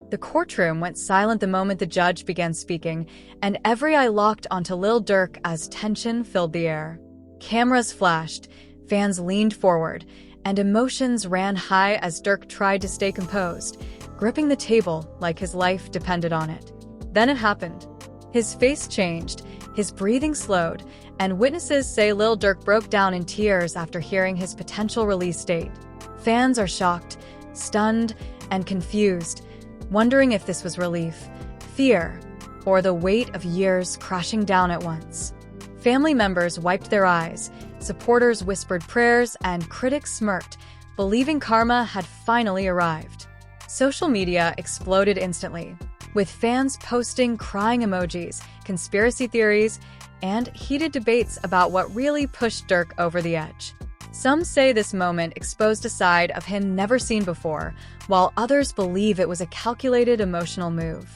The courtroom went silent the moment the judge began speaking, and every eye locked onto Lil Durk as tension filled the air. Cameras flashed, fans leaned forward, and emotions ran high as Durk tried to stay composed, gripping the table like his life depended on it. Then it happened. His face changed, his breathing slowed, and witnesses say Lil Durk broke down in tears after hearing his potential release date. Fans are shocked, stunned, and confused, wondering if this was relief, fear, or the weight of years crashing down at once. Family members wiped their eyes, supporters whispered prayers, and critics smirked, believing karma had finally arrived. Social media exploded instantly, with fans posting crying emojis, conspiracy theories, and heated debates about what really pushed Durk over the edge. Some say this moment exposed a side of him never seen before, while others believe it was a calculated emotional move.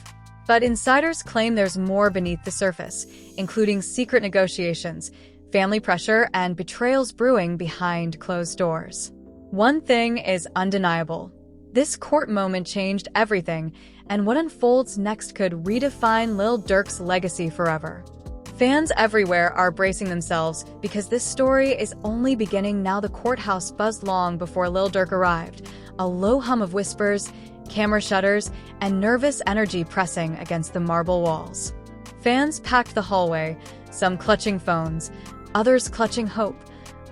But insiders claim there's more beneath the surface, including secret negotiations, family pressure, and betrayals brewing behind closed doors. One thing is undeniable. This court moment changed everything, and what unfolds next could redefine Lil Durk's legacy forever. Fans everywhere are bracing themselves because this story is only beginning now. The courthouse buzzed long before Lil Durk arrived, a low hum of whispers, camera shutters, and nervous energy pressing against the marble walls. Fans packed the hallway, some clutching phones, others clutching hope,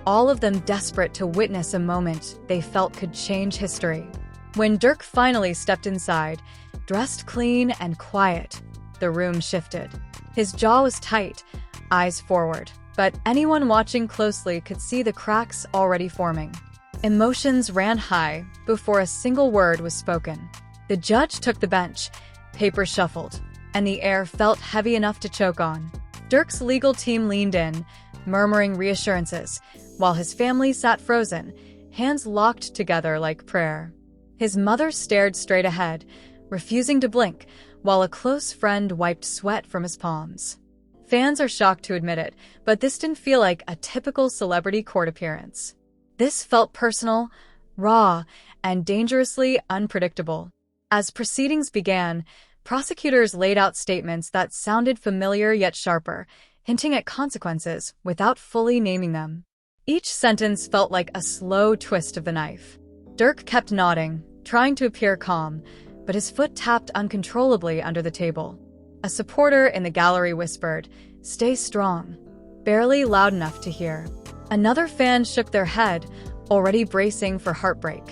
all of them desperate to witness a moment they felt could change history. When Durk finally stepped inside, dressed clean and quiet, the room shifted. His jaw was tight, eyes forward, but anyone watching closely could see the cracks already forming. Emotions ran high before a single word was spoken. The judge took the bench, papers shuffled, and the air felt heavy enough to choke on. Durk's legal team leaned in, murmuring reassurances, while his family sat frozen, hands locked together like prayer. His mother stared straight ahead, refusing to blink, while a close friend wiped sweat from his palms. Fans are shocked to admit it, but this didn't feel like a typical celebrity court appearance. This felt personal, raw, and dangerously unpredictable. As proceedings began, prosecutors laid out statements that sounded familiar yet sharper, hinting at consequences without fully naming them. Each sentence felt like a slow twist of the knife. Durk kept nodding, trying to appear calm, but his foot tapped uncontrollably under the table. A supporter in the gallery whispered, "Stay strong," barely loud enough to hear. Another fan shook their head, already bracing for heartbreak.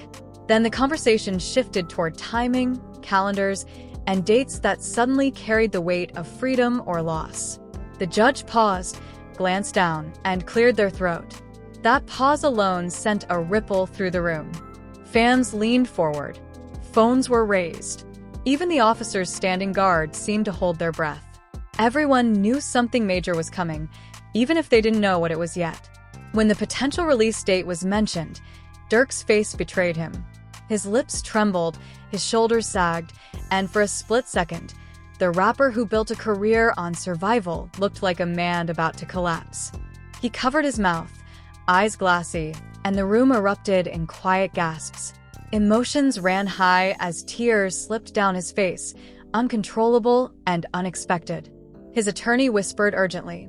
Then the conversation shifted toward timing, calendars, and dates that suddenly carried the weight of freedom or loss. The judge paused, glanced down, and cleared their throat. That pause alone sent a ripple through the room. Fans leaned forward. Phones were raised. Even the officers standing guard seemed to hold their breath. Everyone knew something major was coming, even if they didn't know what it was yet. When the potential release date was mentioned, Durk's face betrayed him. His lips trembled, his shoulders sagged, and for a split second, the rapper who built a career on survival looked like a man about to collapse. He covered his mouth, eyes glassy, and the room erupted in quiet gasps. Emotions ran high as tears slipped down his face, uncontrollable and unexpected. His attorney whispered urgently,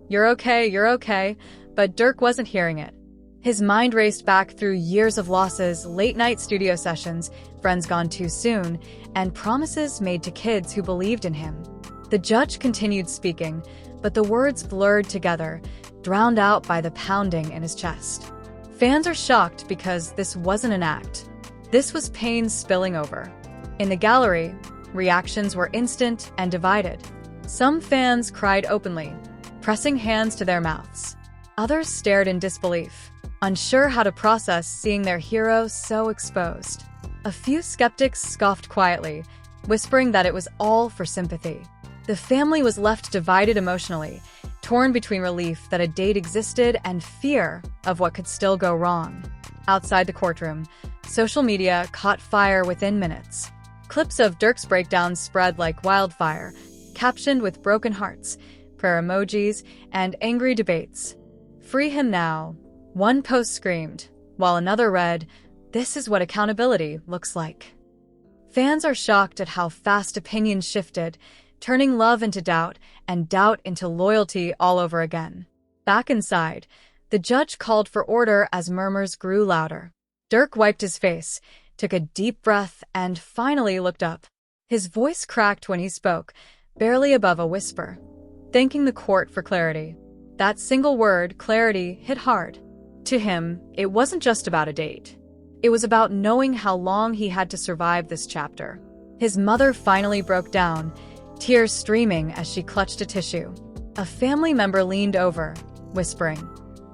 you're okay," but Durk wasn't hearing it. His mind raced back through years of losses, late-night studio sessions, friends gone too soon, and promises made to kids who believed in him. The judge continued speaking, but the words blurred together, drowned out by the pounding in his chest. Fans are shocked because this wasn't an act. This was pain spilling over. In the gallery, reactions were instant and divided. Some fans cried openly, pressing hands to their mouths. Others stared in disbelief, unsure how to process seeing their hero so exposed. A few skeptics scoffed quietly, whispering that it was all for sympathy. The family was left divided emotionally, torn between relief that a date existed and fear of what could still go wrong. Outside the courtroom, social media caught fire within minutes. Clips of Durk's breakdowns spread like wildfire, captioned with broken hearts, prayer emojis, and angry debates. "Free him now," one post screamed, while another read, "This is what accountability looks like." Fans are shocked at how fast opinions shifted, turning love into doubt and doubt into loyalty all over again. Back inside, the judge called for order as murmurs grew louder. Durk wiped his face, took a deep breath, and finally looked up. His voice cracked when he spoke, barely above a whisper, thanking the court for clarity. That single word, clarity, hit hard. To him, it wasn't just about a date. It was about knowing how long he had to survive this chapter. His mother finally broke down, tears streaming as she clutched a tissue. A family member leaned over, whispering,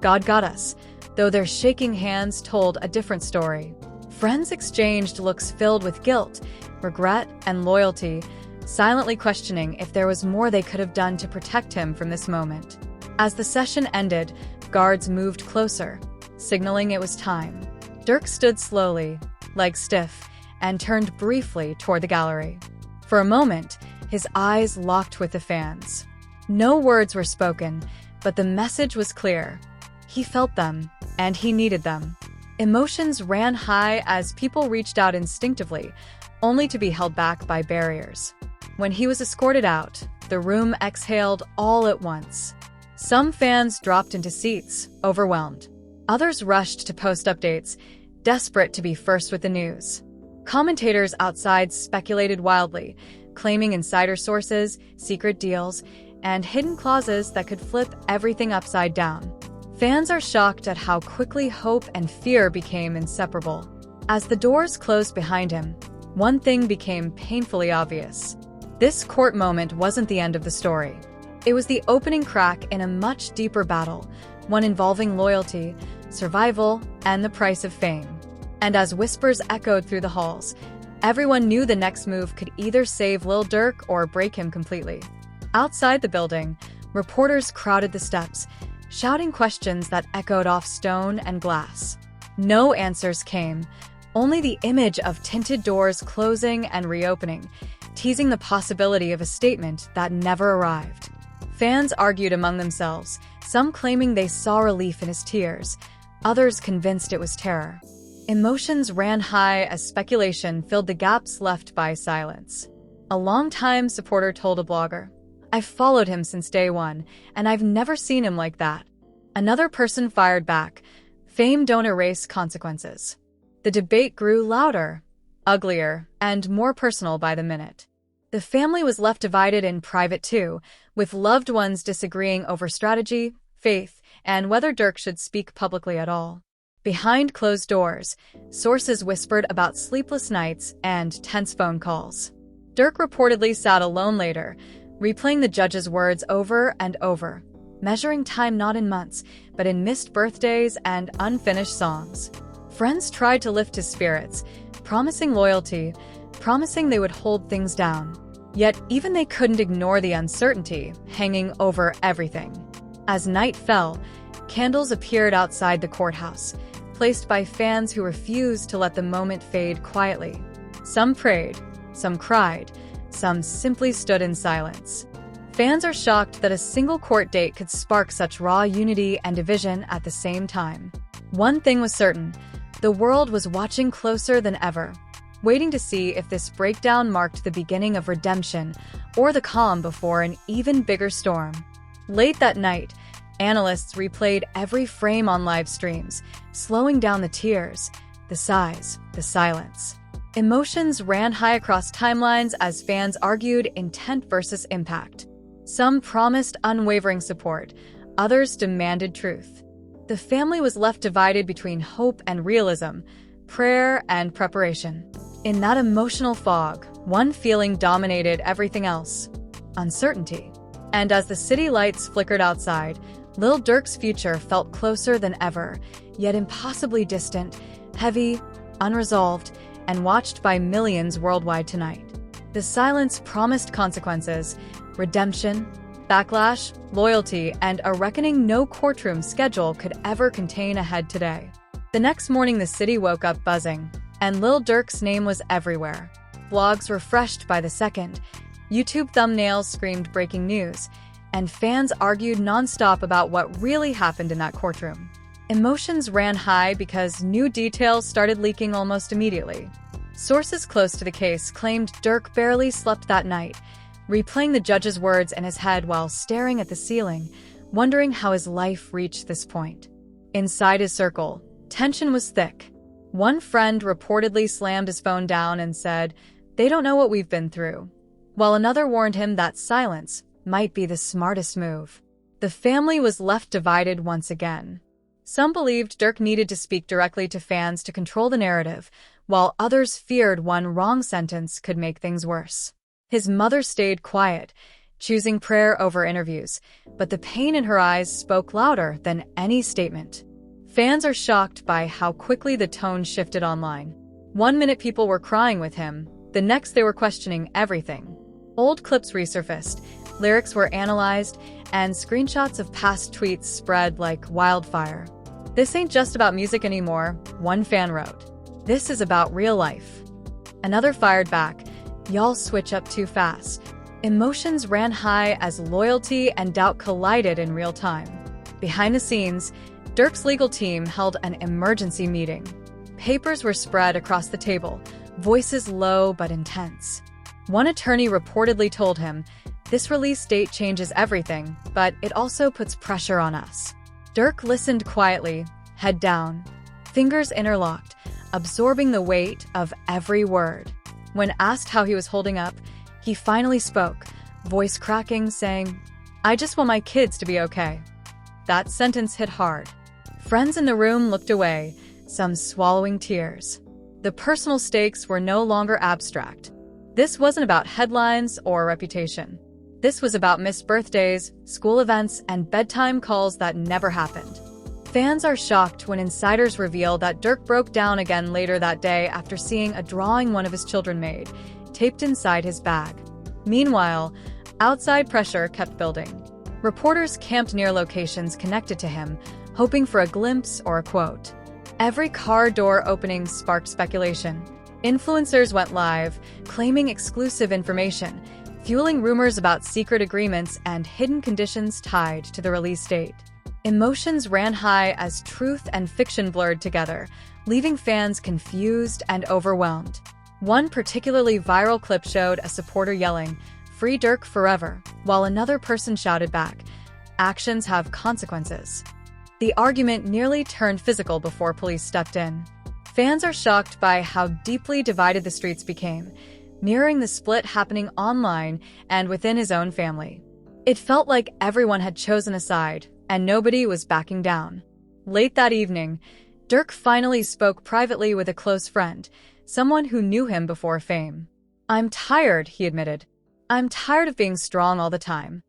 "God got us," though their shaking hands told a different story. Friends exchanged looks filled with guilt, regret, and loyalty, silently questioning if there was more they could have done to protect him from this moment. As the session ended, guards moved closer, signaling it was time. Durk stood slowly, legs stiff, and turned briefly toward the gallery. For a moment, his eyes locked with the fans. No words were spoken, but the message was clear. He felt them, and he needed them. Emotions ran high as people reached out instinctively, only to be held back by barriers. When he was escorted out, the room exhaled all at once. Some fans dropped into seats, overwhelmed. Others rushed to post updates, desperate to be first with the news. Commentators outside speculated wildly, claiming insider sources, secret deals, and hidden clauses that could flip everything upside down. Fans are shocked at how quickly hope and fear became inseparable. As the doors closed behind him, one thing became painfully obvious. This court moment wasn't the end of the story. It was the opening crack in a much deeper battle, one involving loyalty, survival, and the price of fame. And as whispers echoed through the halls, everyone knew the next move could either save Lil Durk or break him completely. Outside the building, reporters crowded the steps, shouting questions that echoed off stone and glass. No answers came, only the image of tinted doors closing and reopening, teasing the possibility of a statement that never arrived. Fans argued among themselves, some claiming they saw relief in his tears, others convinced it was terror. Emotions ran high as speculation filled the gaps left by silence. A longtime supporter told a blogger, "I've followed him since day one, and I've never seen him like that." Another person fired back, "Fame don't erase consequences." The debate grew louder, uglier, and more personal by the minute. The family was left divided in private too, with loved ones disagreeing over strategy, faith, and whether Durk should speak publicly at all. Behind closed doors, sources whispered about sleepless nights and tense phone calls. Durk reportedly sat alone later, replaying the judge's words over and over, measuring time not in months, but in missed birthdays and unfinished songs. Friends tried to lift his spirits, promising loyalty, promising they would hold things down. Yet even they couldn't ignore the uncertainty hanging over everything. As night fell, candles appeared outside the courthouse, placed by fans who refused to let the moment fade quietly. Some prayed, some cried, some simply stood in silence. Fans are shocked that a single court date could spark such raw unity and division at the same time. One thing was certain, the world was watching closer than ever, waiting to see if this breakdown marked the beginning of redemption or the calm before an even bigger storm. Late that night, analysts replayed every frame on live streams, slowing down the tears, the sighs, the silence. Emotions ran high across timelines as fans argued intent versus impact. Some promised unwavering support, others demanded truth. The family was left divided between hope and realism, prayer and preparation. In that emotional fog, one feeling dominated everything else: uncertainty. And as the city lights flickered outside, Lil Durk's future felt closer than ever, yet impossibly distant, heavy, unresolved, and watched by millions worldwide tonight. The silence promised consequences, redemption, backlash, loyalty, and a reckoning no courtroom schedule could ever contain ahead today. The next morning the city woke up buzzing, and Lil Durk's name was everywhere. Vlogs refreshed by the second, YouTube thumbnails screamed breaking news, and fans argued nonstop about what really happened in that courtroom. Emotions ran high because new details started leaking almost immediately. Sources close to the case claimed Durk barely slept that night, replaying the judge's words in his head while staring at the ceiling, wondering how his life reached this point. Inside his circle, tension was thick. One friend reportedly slammed his phone down and said, "They don't know what we've been through," while another warned him that silence might be the smartest move. The family was left divided once again. Some believed Durk needed to speak directly to fans to control the narrative, while others feared one wrong sentence could make things worse. His mother stayed quiet, choosing prayer over interviews, but the pain in her eyes spoke louder than any statement. Fans are shocked by how quickly the tone shifted online. One minute people were crying with him, the next they were questioning everything. Old clips resurfaced, lyrics were analyzed, and screenshots of past tweets spread like wildfire. "This ain't just about music anymore," one fan wrote. "This is about real life." Another fired back, "Y'all switch up too fast." Emotions ran high as loyalty and doubt collided in real time. Behind the scenes, Durk's legal team held an emergency meeting. Papers were spread across the table, voices low but intense. One attorney reportedly told him, "This release date changes everything, but it also puts pressure on us." Durk listened quietly, head down, fingers interlocked, absorbing the weight of every word. When asked how he was holding up, he finally spoke, voice cracking, saying, "I just want my kids to be okay." That sentence hit hard. Friends in the room looked away, some swallowing tears. The personal stakes were no longer abstract. This wasn't about headlines or reputation. This was about missed birthdays, school events, and bedtime calls that never happened. Fans are shocked when insiders reveal that Durk broke down again later that day after seeing a drawing one of his children made, taped inside his bag. Meanwhile, outside pressure kept building. Reporters camped near locations connected to him, hoping for a glimpse or a quote. Every car door opening sparked speculation. Influencers went live, claiming exclusive information, fueling rumors about secret agreements and hidden conditions tied to the release date. Emotions ran high as truth and fiction blurred together, leaving fans confused and overwhelmed. One particularly viral clip showed a supporter yelling, "Free Durk forever," while another person shouted back, "Actions have consequences." The argument nearly turned physical before police stepped in. Fans are shocked by how deeply divided the streets became, mirroring the split happening online and within his own family. It felt like everyone had chosen a side, and nobody was backing down. Late that evening, Durk finally spoke privately with a close friend, someone who knew him before fame. "I'm tired," he admitted. "I'm tired of being strong all the time."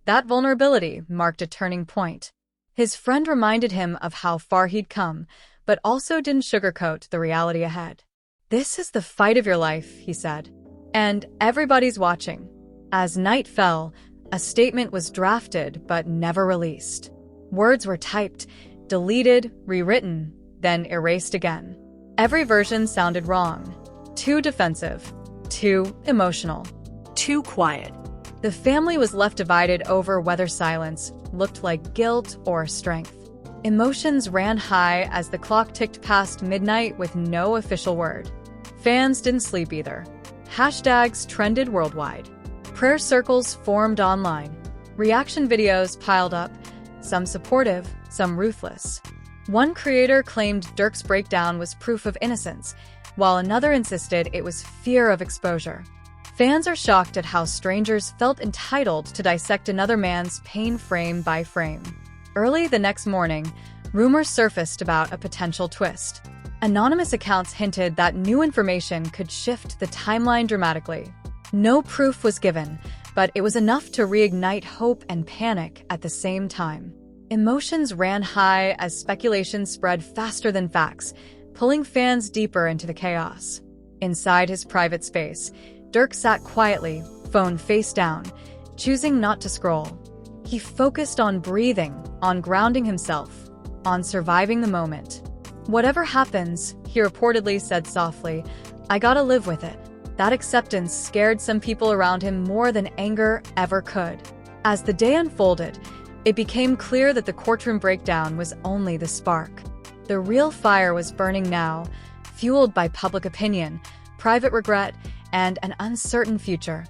That vulnerability marked a turning point. His friend reminded him of how far he'd come, but also didn't sugarcoat the reality ahead. "This is the fight of your life," he said. "And everybody's watching." As night fell, a statement was drafted but never released. Words were typed, deleted, rewritten, then erased again. Every version sounded wrong. Too defensive. Too emotional. Too quiet. The family was left divided over whether silence looked like guilt or strength. Emotions ran high as the clock ticked past midnight with no official word. Fans didn't sleep either. Hashtags trended worldwide. Prayer circles formed online. Reaction videos piled up, some supportive, some ruthless. One creator claimed Durk's breakdown was proof of innocence, while another insisted it was fear of exposure. Fans are shocked at how strangers felt entitled to dissect another man's pain frame by frame. Early the next morning, rumors surfaced about a potential twist. Anonymous accounts hinted that new information could shift the timeline dramatically. No proof was given, but it was enough to reignite hope and panic at the same time. Emotions ran high as speculation spread faster than facts, pulling fans deeper into the chaos. Inside his private space, Durk sat quietly, phone face down, choosing not to scroll. He focused on breathing, on grounding himself, on surviving the moment. "Whatever happens," he reportedly said softly, "I gotta live with it." That acceptance scared some people around him more than anger ever could. As the day unfolded, it became clear that the courtroom breakdown was only the spark. The real fire was burning now, fueled by public opinion, private regret, and an uncertain future.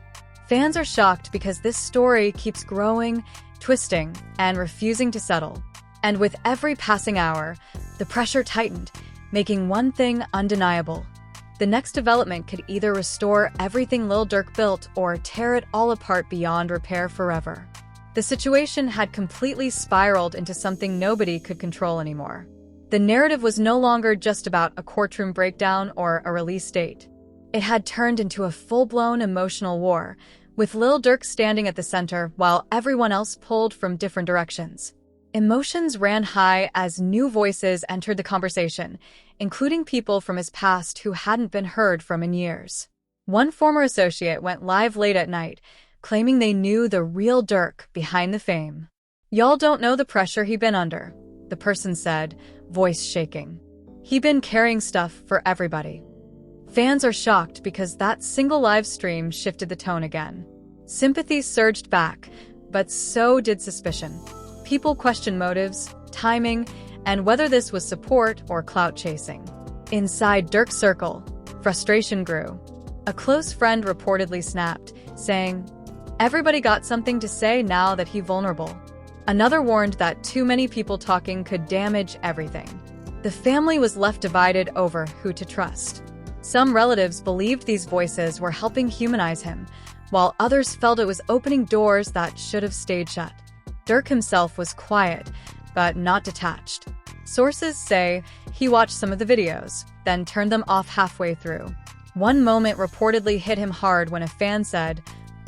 Fans are shocked because this story keeps growing, twisting, and refusing to settle. And with every passing hour, the pressure tightened, making one thing undeniable. The next development could either restore everything Lil Durk built or tear it all apart beyond repair forever. The situation had completely spiraled into something nobody could control anymore. The narrative was no longer just about a courtroom breakdown or a release date. It had turned into a full-blown emotional war, with Lil Durk standing at the center while everyone else pulled from different directions. Emotions ran high as new voices entered the conversation, including people from his past who hadn't been heard from in years. One former associate went live late at night, claiming they knew the real Durk behind the fame. "Y'all don't know the pressure he been under," the person said, voice shaking. "He been carrying stuff for everybody." Fans are shocked because that single live stream shifted the tone again. Sympathy surged back, but so did suspicion. People questioned motives, timing, and whether this was support or clout chasing. Inside Durk's circle, frustration grew. A close friend reportedly snapped, saying, "Everybody got something to say now that he's vulnerable." Another warned that too many people talking could damage everything. The family was left divided over who to trust. Some relatives believed these voices were helping humanize him, while others felt it was opening doors that should have stayed shut. Durk himself was quiet, but not detached. Sources say he watched some of the videos, then turned them off halfway through. One moment reportedly hit him hard when a fan said,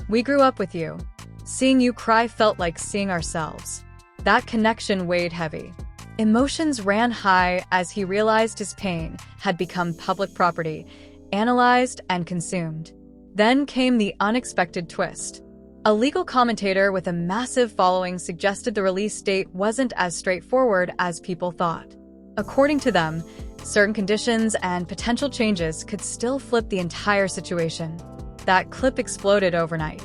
"We grew up with you. Seeing you cry felt like seeing ourselves." That connection weighed heavy. Emotions ran high as he realized his pain had become public property, analyzed and consumed. Then came the unexpected twist. A legal commentator with a massive following suggested the release date wasn't as straightforward as people thought. According to them, certain conditions and potential changes could still flip the entire situation. That clip exploded overnight.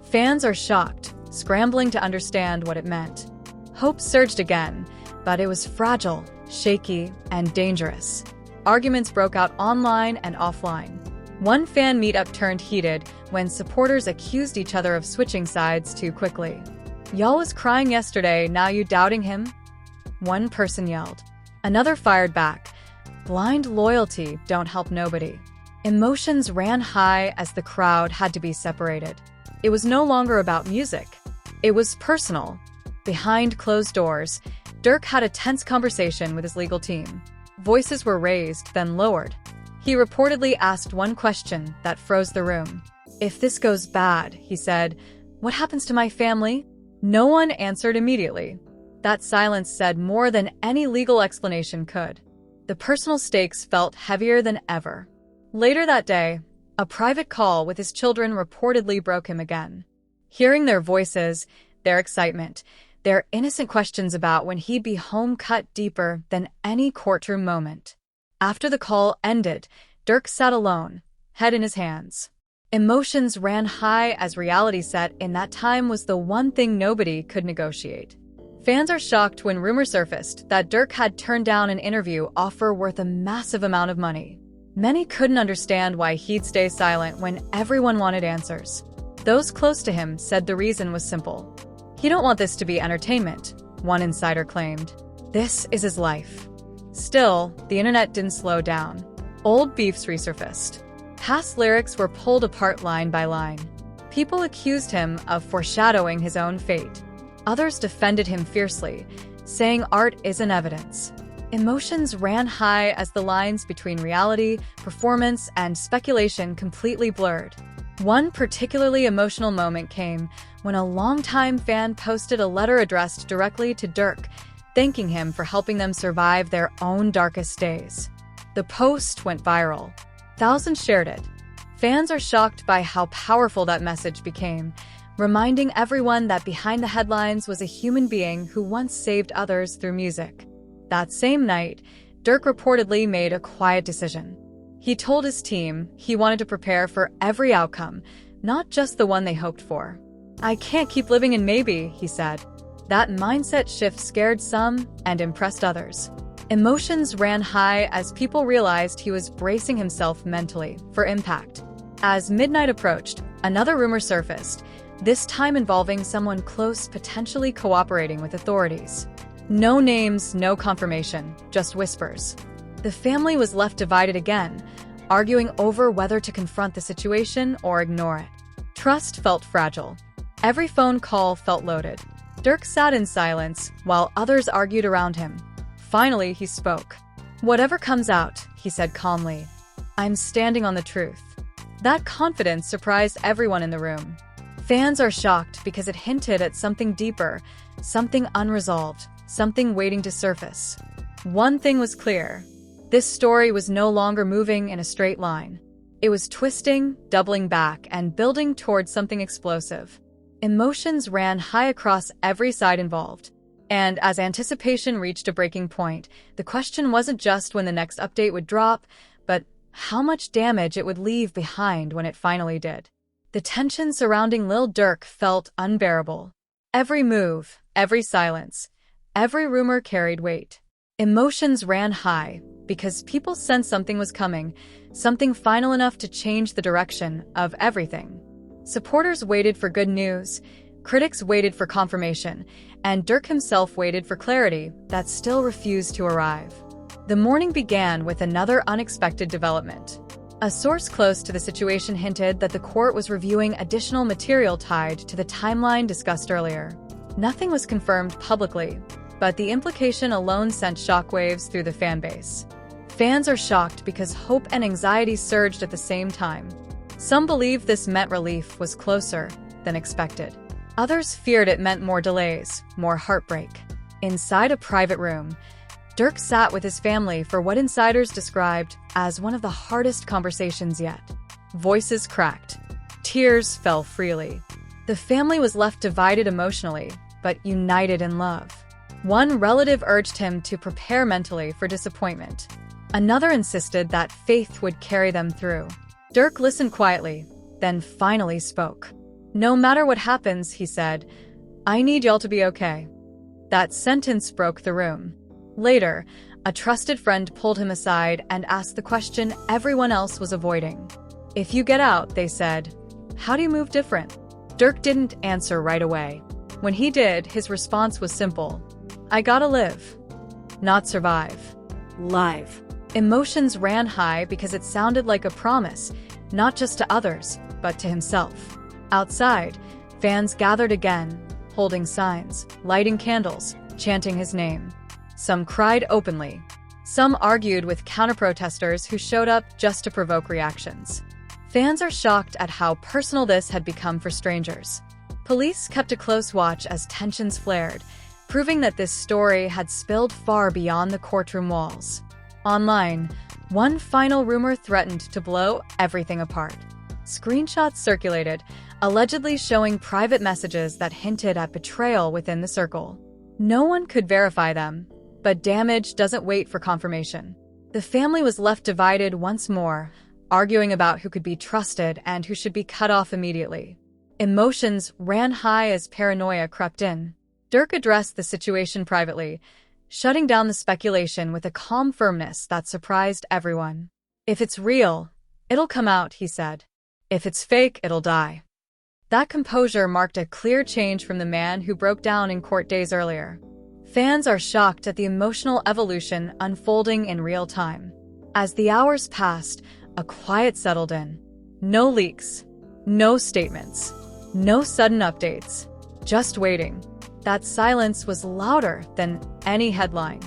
Fans are shocked, scrambling to understand what it meant. Hope surged again, but it was fragile, shaky, and dangerous. Arguments broke out online and offline. One fan meetup turned heated when supporters accused each other of switching sides too quickly. "Y'all was crying yesterday, now you doubting him?" One person yelled. Another fired back, "Blind loyalty don't help nobody." Emotions ran high as the crowd had to be separated. It was no longer about music. It was personal. Behind closed doors, Durk had a tense conversation with his legal team. Voices were raised, then lowered. He reportedly asked one question that froze the room. "If this goes bad," he said, "what happens to my family?" No one answered immediately. That silence said more than any legal explanation could. The personal stakes felt heavier than ever. Later that day, a private call with his children reportedly broke him again. Hearing their voices, their excitement, their innocent questions about when he'd be home cut deeper than any courtroom moment. After the call ended, Durk sat alone, head in his hands. Emotions ran high as reality set in that time was the one thing nobody could negotiate. Fans are shocked when rumors surfaced that Durk had turned down an interview offer worth a massive amount of money. Many couldn't understand why he'd stay silent when everyone wanted answers. Those close to him said the reason was simple. "He don't want this to be entertainment," one insider claimed. "This is his life." Still, the internet didn't slow down. Old beefs resurfaced. Past lyrics were pulled apart line by line. People accused him of foreshadowing his own fate. Others defended him fiercely, saying art isn't evidence. Emotions ran high as the lines between reality, performance, and speculation completely blurred. One particularly emotional moment came when a longtime fan posted a letter addressed directly to Durk, thanking him for helping them survive their own darkest days. The post went viral. Thousands shared it. Fans are shocked by how powerful that message became, reminding everyone that behind the headlines was a human being who once saved others through music. That same night, Durk reportedly made a quiet decision. He told his team he wanted to prepare for every outcome, not just the one they hoped for. "I can't keep living in maybe," he said. That mindset shift scared some and impressed others. Emotions ran high as people realized he was bracing himself mentally for impact. As midnight approached, another rumor surfaced, this time involving someone close potentially cooperating with authorities. No names, no confirmation, just whispers. The family was left divided again, arguing over whether to confront the situation or ignore it. Trust felt fragile. Every phone call felt loaded. Durk sat in silence while others argued around him. Finally, he spoke. "Whatever comes out," he said calmly, "I'm standing on the truth." That confidence surprised everyone in the room. Fans are shocked because it hinted at something deeper, something unresolved, something waiting to surface. One thing was clear. This story was no longer moving in a straight line. It was twisting, doubling back, and building towards something explosive. Emotions ran high across every side involved. And as anticipation reached a breaking point, the question wasn't just when the next update would drop, but how much damage it would leave behind when it finally did. The tension surrounding Lil Durk felt unbearable. Every move, every silence, every rumor carried weight. Emotions ran high because people sensed something was coming, something final enough to change the direction of everything. Supporters waited for good news, critics waited for confirmation, and Durk himself waited for clarity that still refused to arrive. The morning began with another unexpected development. A source close to the situation hinted that the court was reviewing additional material tied to the timeline discussed earlier. Nothing was confirmed publicly, but the implication alone sent shockwaves through the fanbase. Fans are shocked because hope and anxiety surged at the same time. Some believed this meant relief was closer than expected. Others feared it meant more delays, more heartbreak. Inside a private room, Durk sat with his family for what insiders described as one of the hardest conversations yet. Voices cracked. Tears fell freely. The family was left divided emotionally, but united in love. One relative urged him to prepare mentally for disappointment. Another insisted that faith would carry them through. Durk listened quietly, then finally spoke. "No matter what happens," he said, "I need y'all to be okay." That sentence broke the room. Later, a trusted friend pulled him aside and asked the question everyone else was avoiding. "If you get out," they said, "how do you move different?" Durk didn't answer right away. When he did, his response was simple. "I gotta live. Not survive. Live." Emotions ran high because it sounded like a promise, not just to others, but to himself. Outside, fans gathered again, holding signs, lighting candles, chanting his name. Some cried openly. Some argued with counter-protesters who showed up just to provoke reactions. Fans are shocked at how personal this had become for strangers. Police kept a close watch as tensions flared, proving that this story had spilled far beyond the courtroom walls. Online, one final rumor threatened to blow everything apart. Screenshots circulated, allegedly showing private messages that hinted at betrayal within the circle. No one could verify them, but damage doesn't wait for confirmation. The family was left divided once more, arguing about who could be trusted and who should be cut off immediately. Emotions ran high as paranoia crept in. Durk addressed the situation privately, shutting down the speculation with a calm firmness that surprised everyone. "If it's real, it'll come out," he said. "If it's fake, it'll die." That composure marked a clear change from the man who broke down in court days earlier. Fans are shocked at the emotional evolution unfolding in real time. As the hours passed, a quiet settled in. No leaks, no statements, no sudden updates, just waiting. That silence was louder than any headline.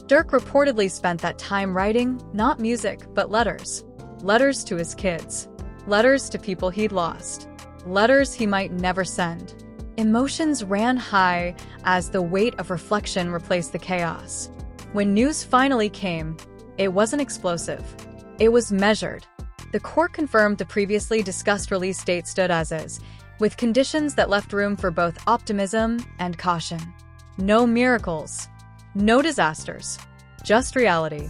Durk reportedly spent that time writing, not music, but letters. Letters to his kids. Letters to people he'd lost. Letters he might never send. Emotions ran high as the weight of reflection replaced the chaos. When news finally came, it wasn't explosive. It was measured. The court confirmed the previously discussed release date stood as is, with conditions that left room for both optimism and caution. No miracles. No disasters. Just reality.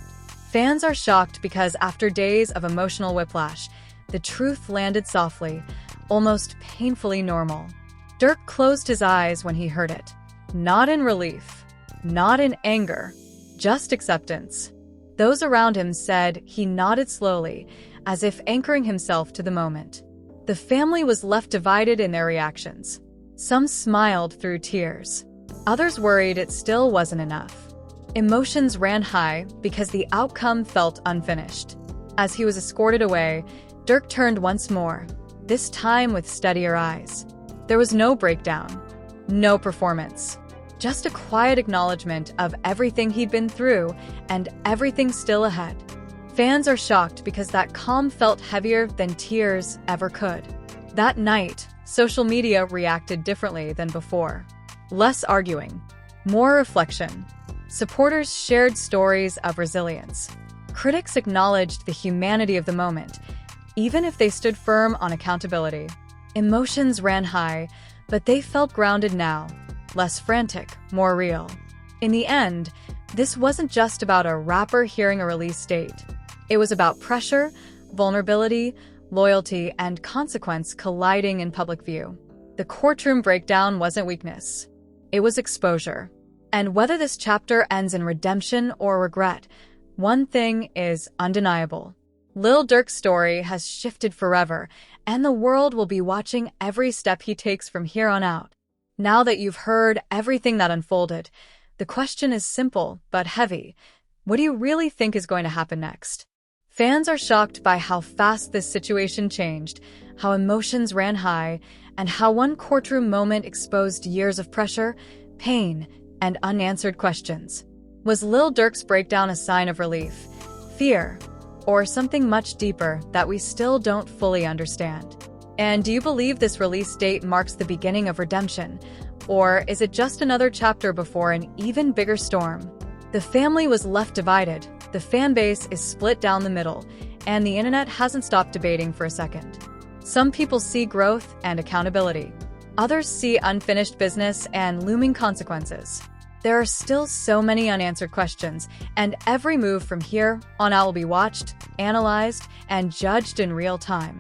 Fans are shocked because after days of emotional whiplash, the truth landed softly, almost painfully normal. Durk closed his eyes when he heard it. Not in relief. Not in anger. just acceptance. Those around him said he nodded slowly, as if anchoring himself to the moment. The family was left divided in their reactions. Some smiled through tears. Others worried it still wasn't enough. Emotions ran high because the outcome felt unfinished. As he was escorted away, Durk turned once more, this time with steadier eyes. There was no breakdown, no performance, just a quiet acknowledgement of everything he'd been through and everything still ahead. Fans are shocked because that calm felt heavier than tears ever could. That night, social media reacted differently than before. Less arguing, more reflection. Supporters shared stories of resilience. Critics acknowledged the humanity of the moment, even if they stood firm on accountability. Emotions ran high, but they felt grounded now, less frantic, more real. In the end, this wasn't just about a rapper hearing a release date. It was about pressure, vulnerability, loyalty, and consequence colliding in public view. The courtroom breakdown wasn't weakness. It was exposure. And whether this chapter ends in redemption or regret, one thing is undeniable. Lil Durk's story has shifted forever, and the world will be watching every step he takes from here on out. Now that you've heard everything that unfolded, the question is simple but heavy. What do you really think is going to happen next? Fans are shocked by how fast this situation changed, how emotions ran high, and how one courtroom moment exposed years of pressure, pain, and unanswered questions. Was Lil Durk's breakdown a sign of relief, fear, or something much deeper that we still don't fully understand? And do you believe this release date marks the beginning of redemption, or is it just another chapter before an even bigger storm? The family was left divided, the fan base is split down the middle, and the internet hasn't stopped debating for a second. Some people see growth and accountability. Others see unfinished business and looming consequences. There are still so many unanswered questions, and every move from here on out will be watched, analyzed, and judged in real time.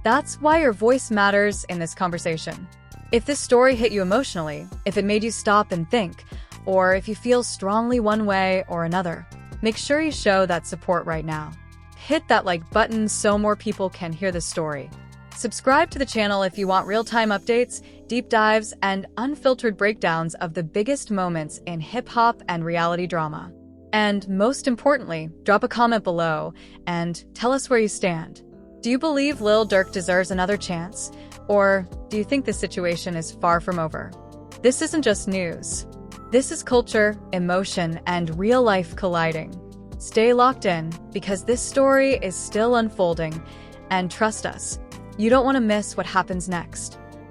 That's why your voice matters in this conversation. If this story hit you emotionally, if it made you stop and think, or if you feel strongly one way or another, make sure you show that support right now. Hit that like button so more people can hear the story. Subscribe to the channel if you want real-time updates, deep dives, and unfiltered breakdowns of the biggest moments in hip-hop and reality drama. And most importantly, drop a comment below and tell us where you stand. Do you believe Lil Durk deserves another chance? Or do you think this situation is far from over? This isn't just news. This is culture, emotion, and real life colliding. Stay locked in, because this story is still unfolding, and trust us, you don't want to miss what happens next.